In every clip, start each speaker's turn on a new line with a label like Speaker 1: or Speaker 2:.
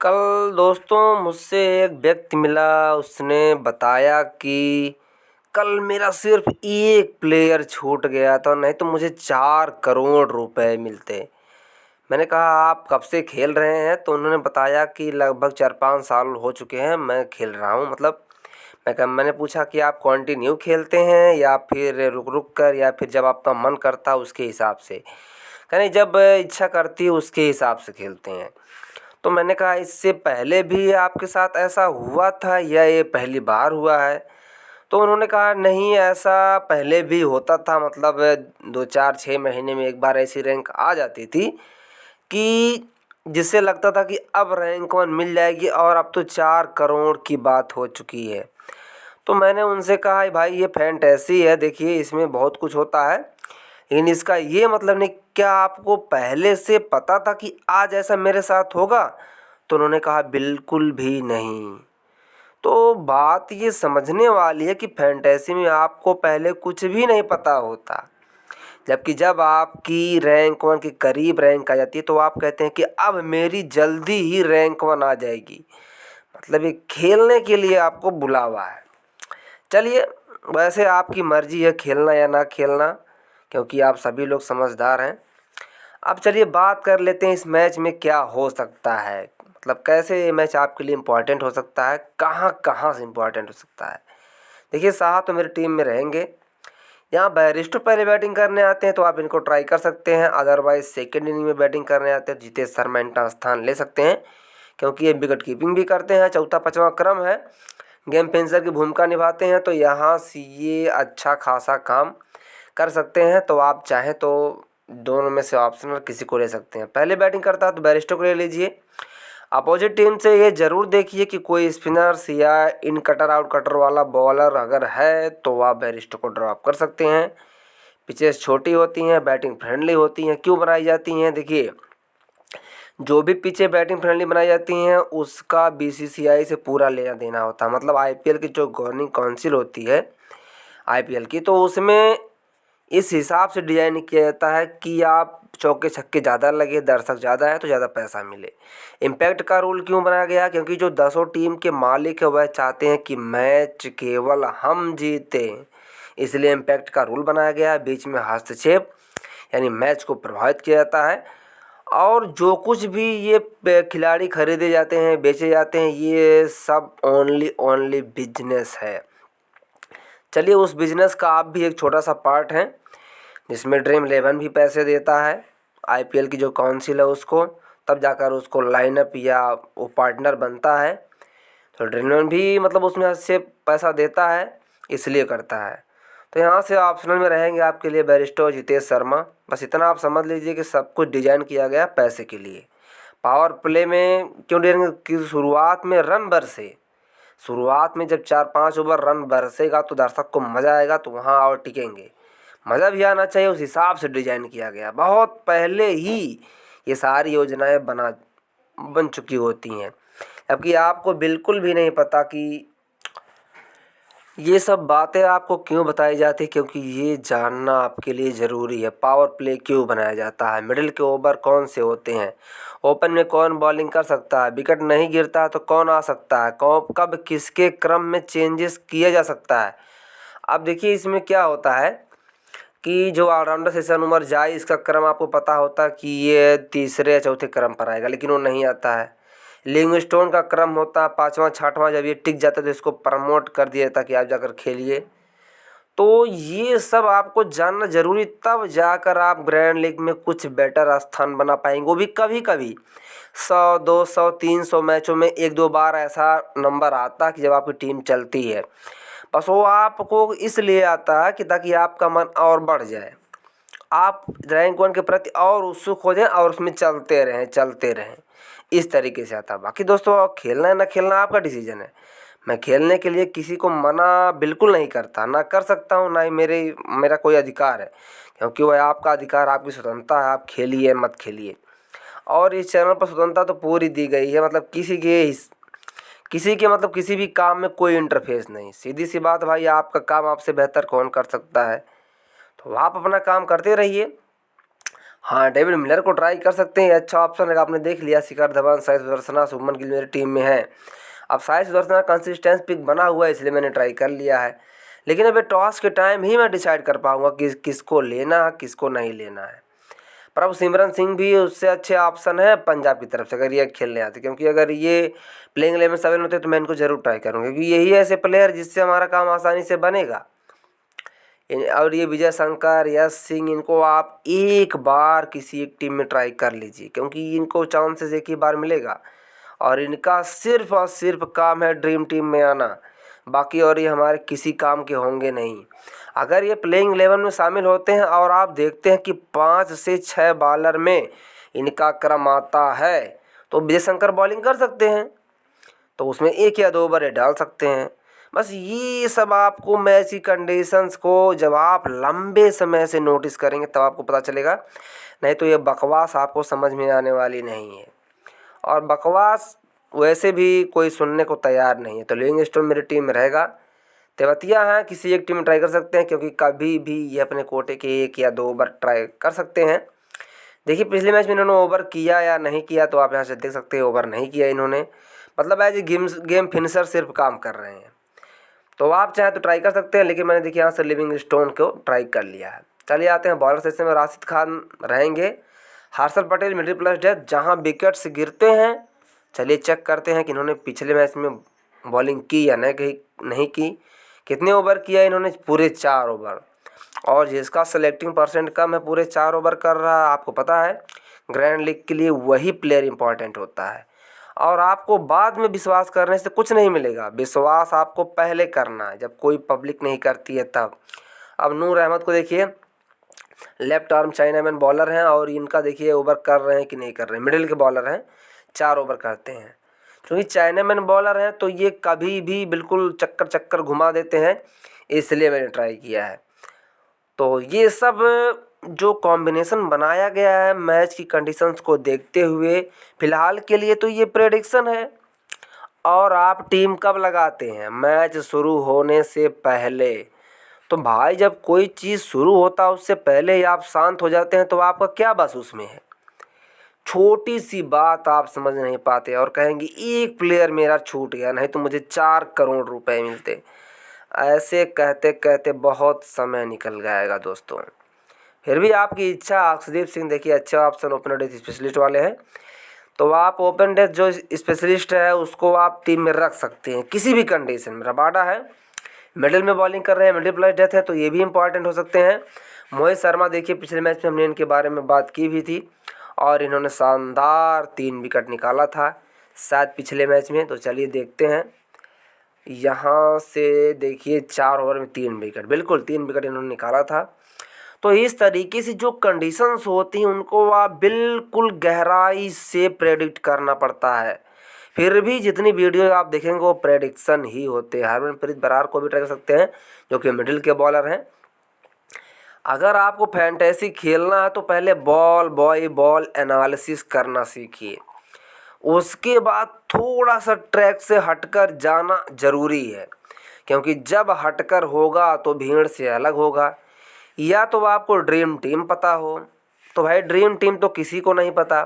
Speaker 1: कल दोस्तों मुझसे एक व्यक्ति मिला। उसने बताया कि कल मेरा सिर्फ एक प्लेयर छूट गया था, नहीं तो मुझे 4 करोड़ रुपए मिलते। मैंने कहा आप कब से खेल रहे हैं? तो उन्होंने बताया कि लगभग 4-5 साल हो चुके हैं मैं खेल रहा हूँ। मतलब मैंने पूछा कि आप कंटिन्यू खेलते हैं या फिर रुक रुक कर या फिर जब आपका मन करता उसके हिसाब से? कह नहीं, जब इच्छा करती है उसके हिसाब से खेलते हैं। तो मैंने कहा इससे पहले भी आपके साथ ऐसा हुआ था या ये पहली बार हुआ है? तो उन्होंने कहा नहीं, ऐसा पहले भी होता था। मतलब 2-4-6 महीने में एक बार ऐसी रैंक आ जाती थी कि जिससे लगता था कि अब रैंक 1 मिल जाएगी और अब तो 4 करोड़ की बात हो चुकी है। तो मैंने उनसे कहा भाई ये फैंटेसी है, देखिए इसमें बहुत कुछ होता है लेकिन इसका ये मतलब नहीं। क्या आपको पहले से पता था कि आज ऐसा मेरे साथ होगा? तो उन्होंने कहा बिल्कुल भी नहीं। तो बात ये समझने वाली है कि फैंटेसी में आपको पहले कुछ भी नहीं पता होता, जबकि जब आपकी रैंक 1 के करीब रैंक आ जाती है तो आप कहते हैं कि अब मेरी जल्दी ही रैंक 1 आ जाएगी। मतलब ये खेलने के लिए आपको बुलावा है। चलिए, वैसे आपकी मर्ज़ी है खेलना या ना खेलना, क्योंकि आप सभी लोग समझदार हैं। अब चलिए बात कर लेते हैं इस मैच में क्या हो सकता है, मतलब कैसे ये मैच आपके लिए इम्पोर्टेंट हो सकता है, कहाँ कहाँ से इम्पोर्टेंट हो सकता है। देखिए, साहा तो मेरी टीम में रहेंगे। यहाँ बैरिस्टो पहले बैटिंग करने आते हैं तो आप इनको ट्राई कर सकते हैं। अदरवाइज़ सेकेंड इनिंग में बैटिंग करने आते हैं जितेश शर्मा इनका स्थान ले सकते हैं, क्योंकि ये विकेट कीपिंग भी करते हैं। चौथा पाँचवा क्रम है, गेम पेंसर की भूमिका निभाते हैं, तो यहाँ से ये अच्छा खासा काम कर सकते हैं। तो आप चाहें तो दोनों में से ऑप्शनल किसी को ले सकते हैं। पहले बैटिंग करता है तो बैरिस्टो को ले लीजिए। अपोजिट टीम से ये ज़रूर देखिए कि कोई स्पिनर्स या इन कटर आउट कटर वाला बॉलर अगर है तो आप बैरिस्टो को ड्रॉप कर सकते हैं। पिचेस छोटी होती हैं, बैटिंग फ्रेंडली होती हैं। क्यों बनाई जाती हैं? देखिए, जो भी पिचें बैटिंग फ्रेंडली बनाई जाती हैं उसका बीसीसीआई से पूरा लेना देना होता है। मतलब आईपीएल की जो गवर्निंग काउंसिल होती है आईपीएल की, तो उसमें इस हिसाब से डिज़ाइन किया जाता है कि आप चौके छक्के ज़्यादा लगे, दर्शक ज़्यादा है तो ज़्यादा पैसा मिले। इम्पैक्ट का रूल क्यों बनाया गया? क्योंकि जो 10 टीम के मालिक है वह चाहते हैं कि मैच केवल हम जीतें, इसलिए इम्पैक्ट का रूल बनाया गया है। बीच में हस्तक्षेप यानी मैच को प्रभावित किया जाता है। और जो कुछ भी ये खिलाड़ी खरीदे जाते हैं, बेचे जाते हैं, ये सब ओनली बिजनेस है। चलिए, उस बिजनेस का आप भी एक छोटा सा पार्ट हैं, जिसमें ड्रीम 11 भी पैसे देता है आईपीएल की जो काउंसिल है उसको, तब जाकर उसको लाइनअप या वो पार्टनर बनता है। तो ड्रीम 11 भी मतलब उसमें से पैसा देता है, इसलिए करता है। तो यहाँ से ऑप्शनल में रहेंगे आपके लिए बैरिस्टो, जितेश शर्मा। बस इतना आप समझ लीजिए कि सब कुछ डिजाइन किया गया पैसे के लिए। पावर प्ले में क्यों देंगे कि शुरुआत में रन बरसे, शुरुआत में जब 4-5 ओवर रन बरसेगा तो दर्शक को मज़ा आएगा, तो वहाँ और टिकेंगे। मज़ा भी आना चाहिए, उस हिसाब से डिजाइन किया गया। बहुत पहले ही ये सारी योजनाएं बन चुकी होती हैं, जबकि आपको बिल्कुल भी नहीं पता कि ये सब बातें आपको क्यों बताई जाती है, क्योंकि ये जानना आपके लिए ज़रूरी है। पावर प्ले क्यों बनाया जाता है, मिडिल के ओवर कौन से होते हैं, ओपन में कौन बॉलिंग कर सकता है, विकेट नहीं गिरता है तो कौन आ सकता है, कब किसके क्रम में चेंजेस किया जा सकता है। अब देखिए, इसमें क्या होता है कि जो ऑलराउंडर सेशन उमर जाए, इसका क्रम आपको पता होता है कि ये तीसरे या चौथे क्रम पर आएगा, लेकिन वो नहीं आता है। लिविंगस्टोन का क्रम होता है 5वां 6वां, जब ये टिक जाता है तो इसको प्रमोट कर दिया जाता है कि आप जाकर खेलिए। तो ये सब आपको जानना जरूरी, तब जाकर आप ग्रैंड लीग में कुछ बेटर स्थान बना पाएंगे। वो भी कभी कभी 100 200 300 मैचों में 1-2 बार ऐसा नंबर आता है कि जब आपकी टीम चलती है। बस वो आपको इसलिए आता है कि ताकि आपका मन और बढ़ जाए, आप रैंक 1 के प्रति और उत्सुक हो जाएं और उसमें चलते रहें। इस तरीके से आता है। बाकी दोस्तों, खेलना है ना खेलना आपका डिसीजन है। मैं खेलने के लिए किसी को मना बिल्कुल नहीं करता, ना कर सकता हूँ, ना ही मेरा कोई अधिकार है, क्योंकि वह आपका अधिकार, आपकी स्वतंत्रता है। आप खेलिए मत खेलिए। और इस चैनल पर स्वतंत्रता तो पूरी दी गई है, मतलब किसी भी काम में कोई इंटरफेस नहीं। सीधी सी बात भाई, आपका काम आपसे बेहतर कौन कर सकता है? तो आप अपना काम करते रहिए। हाँ, डेविड मिलर को ट्राई कर सकते हैं, अच्छा ऑप्शन है। आपने देख लिया शिखर धवन, साई सुदर्शना, शुभमन गिल मेरी टीम में है। अब साई सुदर्शना कंसिस्टेंस पिक बना हुआ है, इसलिए मैंने ट्राई कर लिया है। लेकिन अभी टॉस के टाइम ही मैं डिसाइड कर पाऊंगा कि किसको लेना है किसको नहीं लेना है। पर अब सिमरन सिंह भी उससे अच्छे ऑप्शन है पंजाब की तरफ से, अगर ये खेलने आते, क्योंकि अगर ये प्लेइंग 11 में 7 होते तो मैं इनको जरूर ट्राई करूँगा, क्योंकि यही ऐसे प्लेयर जिससे हमारा काम आसानी से बनेगा। और ये विजय शंकर, यश सिंह, इनको आप एक बार किसी एक टीम में ट्राई कर लीजिए, क्योंकि इनको चांसेस एक ही बार मिलेगा और इनका सिर्फ और सिर्फ काम है ड्रीम टीम में आना, बाकी और ये हमारे किसी काम के होंगे नहीं। अगर ये प्लेइंग 11 में शामिल होते हैं और आप देखते हैं कि 5 से 6 बॉलर में इनका क्रम आता है, तो विजय शंकर बॉलिंग कर सकते हैं, तो उसमें 1 या 2 ओवर ये डाल सकते हैं। बस ये सब आपको मैच की कंडीशंस को जब आप लंबे समय से नोटिस करेंगे तब आपको पता चलेगा, नहीं तो ये बकवास आपको समझ में आने वाली नहीं है। और बकवास वैसे भी कोई सुनने को तैयार नहीं है। तो लिविंगस्टोन मेरी टीम में रहेगा। तेवतिया हैं, किसी एक टीम में ट्राई कर सकते हैं, क्योंकि कभी भी ये अपने कोटे के 1 या 2 ओवर ट्राई कर सकते हैं। देखिए पिछले मैच में इन्होंने ओवर किया या नहीं किया, तो आप यहाँ से देख सकते हैं ओवर नहीं किया इन्होंने, मतलब एज ए गेम फिनिशर सिर्फ काम कर रहे हैं। तो आप चाहे तो ट्राई कर सकते हैं, लेकिन मैंने देखिए यहाँ से लिविंगस्टोन को ट्राई कर लिया है। चलिए आते हैं बॉलर सेक्शन में। राशिद खान रहेंगे, Harshal Patel middle plus death, जहाँ विकेट्स गिरते हैं। चलिए चेक करते हैं कि इन्होंने पिछले मैच में बॉलिंग की या नहीं की। कितने ओवर किया इन्होंने? पूरे 4 ओवर। और जिसका सेलेक्टिंग परसेंट कम है, पूरे 4 ओवर कर रहा है, आपको पता है ग्रैंड लीग के लिए वही प्लेयर इंपॉर्टेंट होता है। और आपको बाद में विश्वास करने से कुछ नहीं मिलेगा, विश्वास आपको पहले करना है, जब कोई पब्लिक नहीं करती है तब। अब नूर अहमद को देखिए, लेफ्ट आर्म चाइनामैन बॉलर हैं और इनका देखिए ओवर कर रहे हैं कि नहीं कर रहे हैं। मिडिल के बॉलर हैं, 4 ओवर करते हैं। क्योंकि चाइनामैन बॉलर हैं तो ये कभी भी बिल्कुल चक्कर घुमा देते हैं, इसलिए मैंने ट्राई किया है। तो ये सब जो कॉम्बिनेशन बनाया गया है मैच की कंडीशंस को देखते हुए, फिलहाल के लिए तो ये प्रेडिक्शन है। और आप टीम कब लगाते हैं? मैच शुरू होने से पहले। तो भाई जब कोई चीज़ शुरू होता है उससे पहले ही आप शांत हो जाते हैं, तो आपका क्या बस उसमें है? छोटी सी बात आप समझ नहीं पाते और कहेंगे एक प्लेयर मेरा छूट गया, नहीं तो मुझे 4 करोड़ रुपए मिलते। ऐसे कहते कहते बहुत समय निकल जाएगा दोस्तों। फिर भी आपकी इच्छा। अर्शदीप सिंह देखिए अच्छे ऑप्शन ओपनर डेथ स्पेशलिस्ट वाले हैं, तो आप ओपन डेथ जो स्पेशलिस्ट है उसको आप टीम में रख सकते हैं किसी भी कंडीशन में। रबाडा है, मिडिल में बॉलिंग कर रहे हैं, मिडिल प्लस डेथ है, तो ये भी इंपॉर्टेंट हो सकते हैं। मोहित शर्मा देखिए पिछले मैच में हमने इनके बारे में बात की भी थी और इन्होंने शानदार 3 विकेट निकाला था शायद पिछले मैच में। तो चलिए देखते हैं, यहाँ से देखिए 4 ओवर में 3 विकेट, बिल्कुल 3 विकेट इन्होंने निकाला था। तो इस तरीके से जो कंडीशंस होती हैं उनको आप बिल्कुल गहराई से प्रेडिक्ट करना पड़ता है। फिर भी जितनी वीडियो आप देखेंगे वो प्रेडिक्शन ही होते हैं। हरमनप्रीत बरार को भी ट्राई कर सकते हैं जो कि मिडिल के बॉलर हैं। अगर आपको फैंटेसी खेलना है तो पहले बॉल बॉय बॉल एनालिसिस करना सीखिए, उसके बाद थोड़ा सा ट्रैक से हटकर जाना ज़रूरी है, क्योंकि जब हटकर होगा तो भीड़ से अलग होगा। या तो आपको ड्रीम टीम पता हो, तो भाई ड्रीम टीम तो किसी को नहीं पता,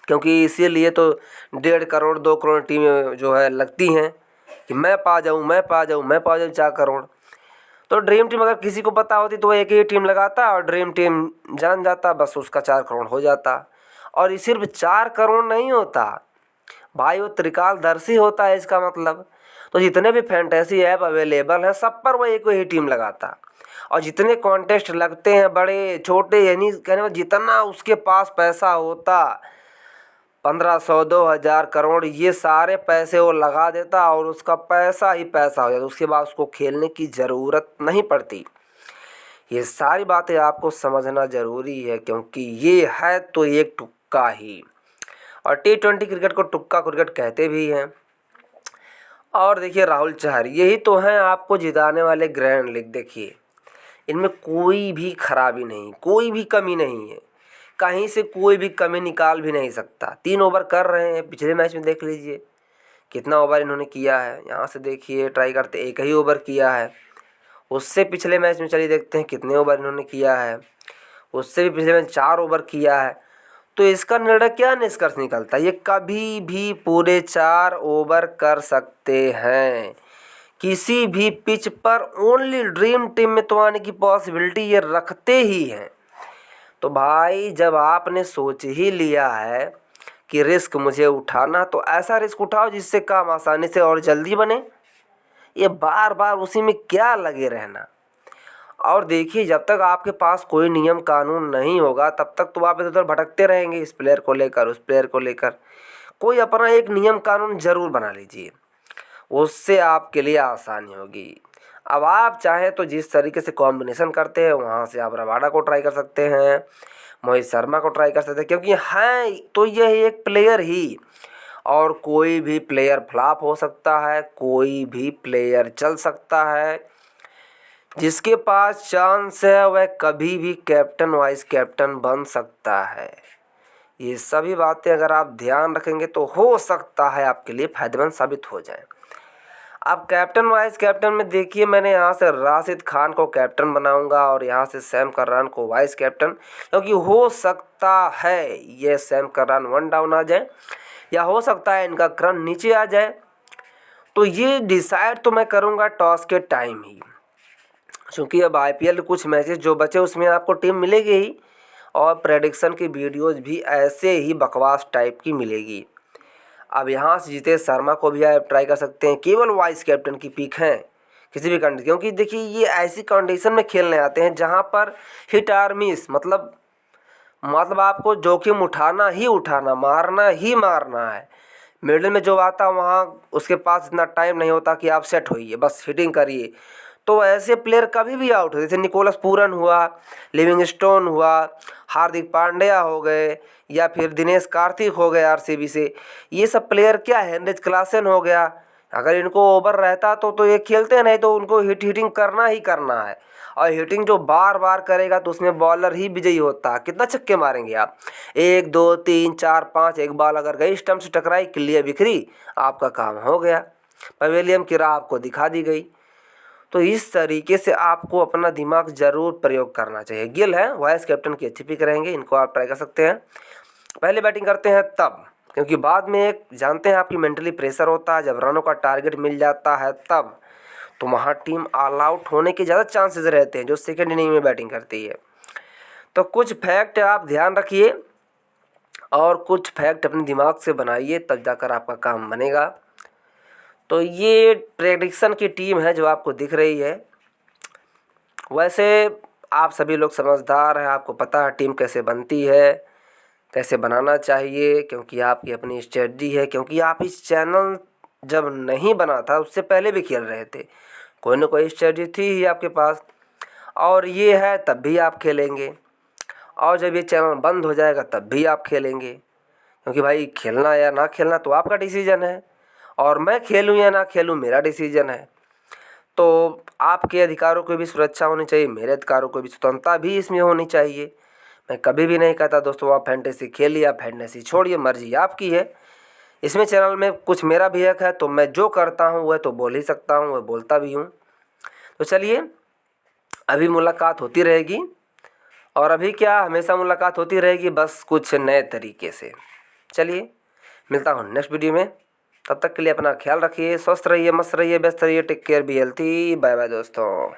Speaker 1: क्योंकि इसीलिए तो 1.5 करोड़ 2 करोड़ टीमें जो है लगती हैं कि मैं पा जाऊँ 4 करोड़। तो ड्रीम टीम अगर किसी को पता होती तो वो एक ही टीम लगाता और ड्रीम टीम जान जाता, बस उसका 4 करोड़ हो जाता। और ये सिर्फ 4 करोड़ नहीं होता भाई, वो त्रिकालदर्शी होता है इसका मतलब। तो जितने भी फैंटेसी ऐप अवेलेबल हैं सब पर वो एक ही टीम लगाता। और जितने कॉन्टेस्ट लगते हैं बड़े छोटे, यानी कहने में जितना उसके पास पैसा होता 1500 2000 करोड़, ये सारे पैसे वो लगा देता और उसका पैसा ही पैसा हो जाता। उसके बाद उसको खेलने की ज़रूरत नहीं पड़ती। ये सारी बातें आपको समझना ज़रूरी है, क्योंकि ये है तो एक तुक्का ही। और T20 क्रिकेट को तुक्का क्रिकेट कहते भी हैं। और देखिए राहुल चहर, यही तो हैं आपको जिताने वाले ग्रैंड लीग। देखिए इनमें कोई भी खराबी नहीं, कोई भी कमी नहीं है, कहीं से कोई भी कमी निकाल भी नहीं सकता। 3 ओवर कर रहे हैं, पिछले मैच में देख लीजिए कितना ओवर इन्होंने किया है। यहाँ से देखिए ट्राई करते 1 ही ओवर किया है। उससे पिछले मैच में चलिए देखते हैं कितने ओवर इन्होंने किया है। उससे भी पिछले मैच 4 ओवर किया है। तो इसका निर्णय क्या निष्कर्ष निकलता है, ये कभी भी पूरे 4 ओवर कर सकते हैं किसी भी पिच पर। ओनली ड्रीम टीम में तो आने की पॉसिबिलिटी ये रखते ही हैं। तो भाई जब आपने सोच ही लिया है कि रिस्क मुझे उठाना, तो ऐसा रिस्क उठाओ जिससे काम आसानी से और जल्दी बने। ये बार बार उसी में क्या लगे रहना। और देखिए, जब तक आपके पास कोई नियम कानून नहीं होगा तब तक तो आप इधर उधर भटकते रहेंगे, इस प्लेयर को लेकर उस प्लेयर को लेकर। कोई अपना एक नियम कानून ज़रूर बना लीजिए, उससे आपके लिए आसानी होगी। अब आप चाहें तो जिस तरीके से कॉम्बिनेशन करते हैं वहाँ से आप रबाडा को ट्राई कर सकते हैं, मोहित शर्मा को ट्राई कर सकते हैं, क्योंकि हैं तो यह एक प्लेयर ही, और कोई भी प्लेयर फ्लॉप हो सकता है, कोई भी प्लेयर चल सकता है। जिसके पास चांस है वह कभी भी कैप्टन वाइस कैप्टन बन सकता है। ये सभी बातें अगर आप ध्यान रखेंगे तो हो सकता है आपके लिए फायदेमंद साबित हो जाए। अब कैप्टन वाइस कैप्टन में देखिए, मैंने यहाँ से राशिद खान को कैप्टन बनाऊंगा और यहाँ से सैम कररान को वाइस कैप्टन, क्योंकि हो सकता है ये सैम कररान 1 डाउन आ जाए, या हो सकता है इनका क्रम नीचे आ जाए। तो ये डिसाइड तो मैं करूँगा टॉस के टाइम ही, क्योंकि अब आईपीएल के कुछ मैचेस जो बचे उसमें आपको टीम मिलेगी ही, और प्रेडिक्शन की वीडियोज़ भी ऐसे ही बकवास टाइप की मिलेगी। अब यहाँ से जितेश शर्मा को भी आप ट्राई कर सकते हैं, केवल वाइस कैप्टन की पिक है किसी भी कंडीशन, क्योंकि देखिए ये ऐसी कंडीशन में खेलने आते हैं जहाँ पर हिट आर मिस, मतलब आपको जोखिम उठाना ही उठाना, मारना ही मारना है। मिडिल में जो आता वहाँ उसके पास इतना टाइम नहीं होता कि आप सेट होइए, बस हिटिंग करिए। तो ऐसे प्लेयर कभी भी आउट होते, जैसे निकोलस पूरन हुआ, लिविंगस्टोन हुआ, हार्दिक पांड्या हो गए, या फिर दिनेश कार्तिक हो गए आरसीबी से। ये सब प्लेयर क्या है, हेनरिच क्लासन हो गया, अगर इनको ओवर रहता तो ये खेलते, नहीं तो उनको हिटिंग करना ही करना है। और हिटिंग जो बार बार करेगा तो उसमें बॉलर ही विजयी होता है। कितना छक्के मारेंगे आप, 1 2 3 4 5, एक बॉल अगर गई स्टंप से टकराई, क्लियर बिखरी, आपका काम हो गया, पवेलियन की राह आपको दिखा दी गई। तो इस तरीके से आपको अपना दिमाग ज़रूर प्रयोग करना चाहिए। गिल है वाइस कैप्टन की अच्छी पिक रहेंगे, इनको आप ट्राई कर सकते हैं। पहले बैटिंग करते हैं तब, क्योंकि बाद में एक जानते हैं आपकी मेंटली प्रेशर होता है, जब रनों का टारगेट मिल जाता है तब तो वहाँ टीम ऑल आउट होने के ज़्यादा चांसेस रहते हैं जो सेकेंड इनिंग में बैटिंग करती है। तो कुछ फैक्ट आप ध्यान रखिए और कुछ फैक्ट अपने दिमाग से बनाइए, तब जाकर आपका काम बनेगा। तो ये प्रेडिक्शन की टीम है जो आपको दिख रही है। वैसे आप सभी लोग समझदार हैं, आपको पता है टीम कैसे बनती है, कैसे बनाना चाहिए, क्योंकि आपकी अपनी स्ट्रेटजी है। क्योंकि आप इस चैनल जब नहीं बना था उससे पहले भी खेल रहे थे, कोई ना कोई स्ट्रेटजी थी ही आपके पास, और ये है तब भी आप खेलेंगे, और जब ये चैनल बंद हो जाएगा तब भी आप खेलेंगे। क्योंकि भाई खेलना या ना खेलना तो आपका डिसीजन है, और मैं खेलूँ या ना खेलूँ मेरा डिसीजन है। तो आपके अधिकारों की भी सुरक्षा होनी चाहिए, मेरे अधिकारों को भी स्वतंत्रता भी इसमें होनी चाहिए। मैं कभी भी नहीं कहता दोस्तों आप फैंटेसी खेलिए, आप फैंटेसी छोड़िए, मर्जी आपकी है। इसमें चैनल में कुछ मेरा भी हक है, तो मैं जो करता हूँ वह तो बोल ही सकता हूँ, वह बोलता भी हूँ। तो चलिए, अभी मुलाकात होती रहेगी, और अभी क्या हमेशा मुलाकात होती रहेगी, बस कुछ नए तरीके से। चलिए, मिलता हूँ नेक्स्ट वीडियो में। तब तक के लिए अपना ख्याल रखिए, स्वस्थ रहिए, मस्त रहिए, व्यस्त रहिए, take care, be healthy, bye bye दोस्तों।